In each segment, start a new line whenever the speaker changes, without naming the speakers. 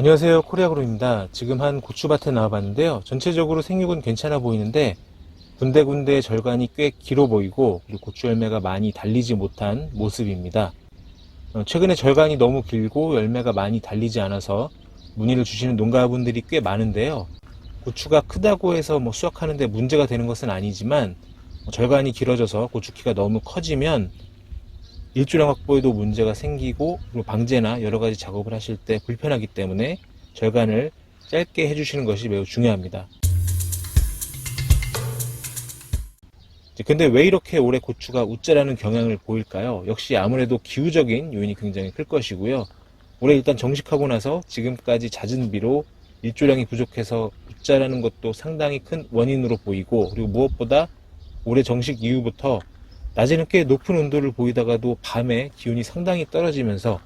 안녕하세요, 코리아그로입니다. 지금 한 고추밭에 나와봤는데요. 전체적으로 생육은 괜찮아 보이는데 군데군데 절간이 꽤 길어 보이고 그리고 고추 열매가 많이 달리지 못한 모습입니다. 최근에 절간이 너무 길고 열매가 많이 달리지 않아서 문의를 주시는 농가분들이 꽤 많은데요. 고추가 크다고 해서 수확하는데 문제가 되는 것은 아니지만 절간이 길어져서 고추키가 너무 커지면 일조량 확보에도 문제가 생기고 그리고 방제나 여러 가지 작업을 하실 때 불편하기 때문에 절간을 짧게 해주시는 것이 매우 중요합니다. 근데 왜 이렇게 올해 고추가 웃자라는 경향을 보일까요? 역시 아무래도 기후적인 요인이 굉장히 클 것이고요. 올해 일단 정식하고 나서 지금까지 잦은 비로 일조량이 부족해서 웃자라는 것도 상당히 큰 원인으로 보이고, 그리고 무엇보다 올해 정식 이후부터 낮에는 꽤 높은 온도를 보이다가도 밤에 기온이 상당히 떨어지면서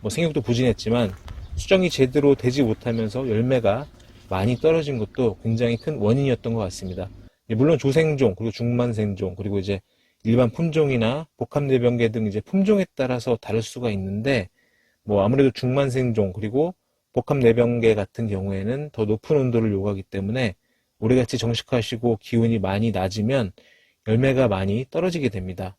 생육도 부진했지만 수정이 제대로 되지 못하면서 열매가 많이 떨어진 것도 굉장히 큰 원인이었던 것 같습니다. 물론 조생종, 그리고 중만생종, 그리고 이제 일반 품종이나 복합내병계 등 이제 품종에 따라서 다를 수가 있는데, 아무래도 중만생종, 그리고 복합내병계 같은 경우에는 더 높은 온도를 요구하기 때문에 올해같이 정식하시고 기온이 많이 낮으면 열매가 많이 떨어지게 됩니다.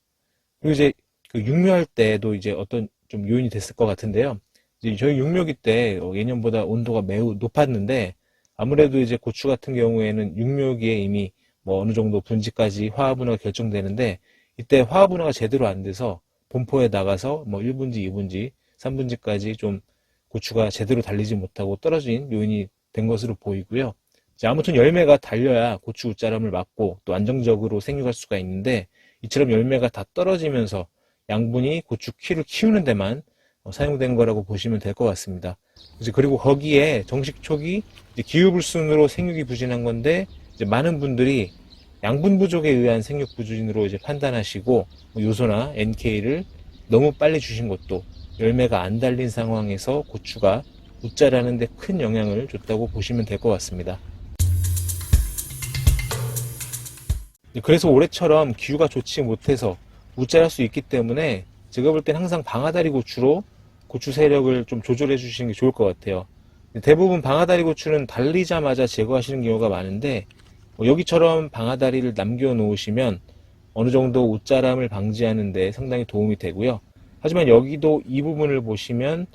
그리고 이제 그 육묘할 때도 이제 어떤 좀 요인이 됐을 것 같은데요. 이제 저희 육묘기 때 예년보다 온도가 매우 높았는데, 아무래도 이제 고추 같은 경우에는 육묘기에 이미 어느 정도 분지까지 화합분화가 결정되는데, 이때 화합분화가 제대로 안 돼서 본포에 나가서 1분지, 2분지, 3분지까지 좀 고추가 제대로 달리지 못하고 떨어진 요인이 된 것으로 보이고요. 아무튼 열매가 달려야 고추 웃자람을 막고 또 안정적으로 생육할 수가 있는데, 이처럼 열매가 다 떨어지면서 양분이 고추 키를 키우는 데만 사용된 거라고 보시면 될 것 같습니다. 그리고 거기에 정식 초기 기후불순으로 생육이 부진한 건데, 이제 많은 분들이 양분 부족에 의한 생육 부진으로 이제 판단하시고 요소나 NK를 너무 빨리 주신 것도 열매가 안 달린 상황에서 고추가 웃자라는 데 큰 영향을 줬다고 보시면 될 것 같습니다. 그래서 올해처럼 기후가 좋지 못해서 웃자랄 수 있기 때문에 제가 볼 땐 항상 방아다리 고추로 고추 세력을 좀 조절해 주시는 게 좋을 것 같아요. 대부분 방아다리 고추는 달리자마자 제거하시는 경우가 많은데, 여기처럼 방아다리를 남겨 놓으시면 어느 정도 웃자람을 방지하는 데 상당히 도움이 되고요. 하지만 여기도 이 부분을 보시면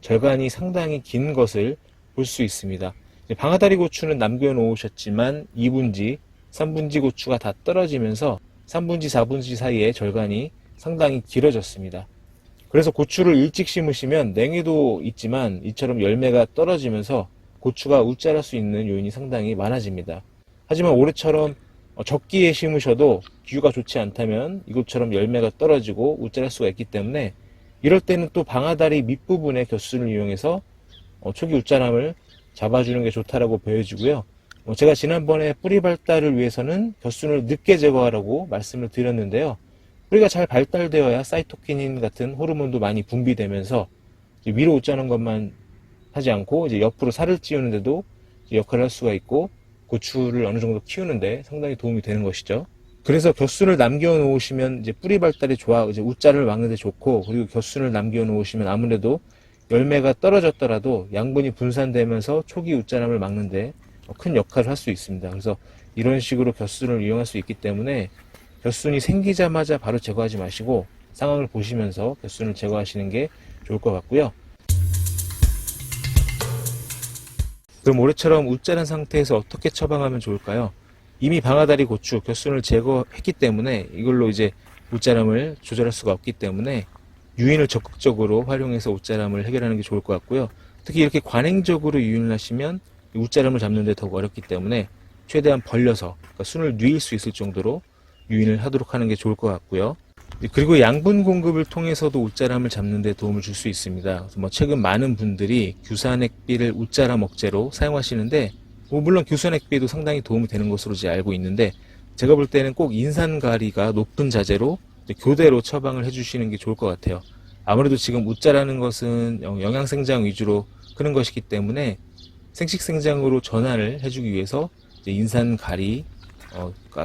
절간이 상당히 긴 것을 볼 수 있습니다. 방아다리 고추는 남겨 놓으셨지만 2분지, 3분지 고추가 다 떨어지면서 3분지, 4분지 사이에 절간이 상당히 길어졌습니다. 그래서 고추를 일찍 심으시면 냉해도 있지만 이처럼 열매가 떨어지면서 고추가 웃자랄 수 있는 요인이 상당히 많아집니다. 하지만 올해처럼 적기에 심으셔도 기후가 좋지 않다면 이것처럼 열매가 떨어지고 웃자랄 수가 있기 때문에, 이럴 때는 또 방아다리 밑부분의 겨순을 이용해서 초기 웃자람을 잡아주는 게 좋다라고 보여지고요. 제가 지난번에 뿌리 발달을 위해서는 겨순을 늦게 제거하라고 말씀을 드렸는데요. 뿌리가 잘 발달되어야 사이토키닌 같은 호르몬도 많이 분비되면서 위로 웃자는 것만 하지 않고 이제 옆으로 살을 찌우는데도 역할을 할 수가 있고 고추를 어느 정도 키우는데 상당히 도움이 되는 것이죠. 그래서 겨순을 남겨 놓으시면 이제 뿌리 발달이 좋아, 이제 웃자를 막는데 좋고, 그리고 겨순을 남겨 놓으시면 아무래도 열매가 떨어졌더라도 양분이 분산되면서 초기 웃자람을 막는데 큰 역할을 할 수 있습니다. 그래서 이런 식으로 겨순을 이용할 수 있기 때문에 겨순이 생기자마자 바로 제거하지 마시고 상황을 보시면서 겨순을 제거하시는 게 좋을 것 같고요. 그럼 올해처럼 웃자란 상태에서 어떻게 처방하면 좋을까요? 이미 방아다리 고추 겨순을 제거했기 때문에 이걸로 이제 웃자람을 조절할 수가 없기 때문에 유인을 적극적으로 활용해서 웃자람을 해결하는 게 좋을 것 같고요. 특히 이렇게 관행적으로 유인을 하시면 웃자람을 잡는 데 더욱 어렵기 때문에 최대한 벌려서, 그러니까 순을 뉘일 수 있을 정도로 유인을 하도록 하는 게 좋을 것 같고요. 그리고 양분 공급을 통해서도 웃자람을 잡는 데 도움을 줄 수 있습니다. 그래서 최근 많은 분들이 규산액비를 웃자람 억제로 사용하시는데, 물론 규산액비도 상당히 도움이 되는 것으로 제가 알고 있는데, 제가 볼 때는 꼭 인산가리가 높은 자재로 교대로 처방을 해주시는 게 좋을 것 같아요. 아무래도 지금 웃자라는 것은 영양생장 위주로 크는 것이기 때문에 생식생장으로 전환을 해주기 위해서 인산가리가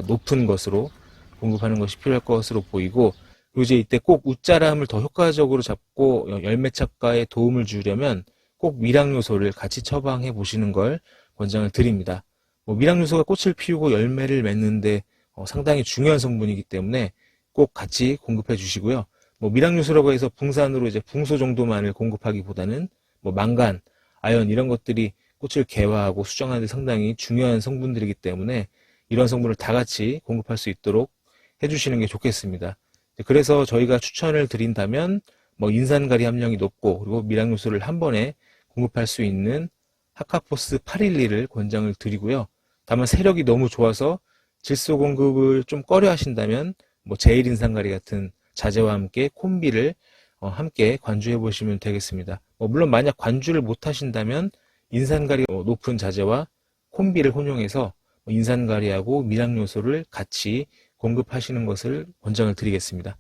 높은 것으로 공급하는 것이 필요할 것으로 보이고, 그리고 이제 이때 꼭 웃자람을 더 효과적으로 잡고 열매 착과에 도움을 주려면 꼭 밀양요소를 같이 처방해 보시는 걸 권장을 드립니다. 밀양요소가 꽃을 피우고 열매를 맺는데 상당히 중요한 성분이기 때문에 꼭 같이 공급해 주시고요. 밀양요소라고 해서 붕산으로 이제 붕소 정도만을 공급하기보다는 망간, 아연 이런 것들이 꽃을 개화하고 수정하는 데 상당히 중요한 성분들이기 때문에 이런 성분을 다 같이 공급할 수 있도록 해주시는 게 좋겠습니다. 그래서 저희가 추천을 드린다면 인산가리 함량이 높고 그리고 밀양요소를 한 번에 공급할 수 있는 하카포스 812를 권장을 드리고요. 다만 세력이 너무 좋아서 질소 공급을 좀 꺼려 하신다면 제일인산가리 같은 자재와 함께 콤비를 함께 관주해 보시면 되겠습니다. 물론 만약 관주를 못 하신다면 인산가리 높은 자재와 콤비를 혼용해서 인산가리하고 밀양요소를 같이 공급하시는 것을 권장을 드리겠습니다.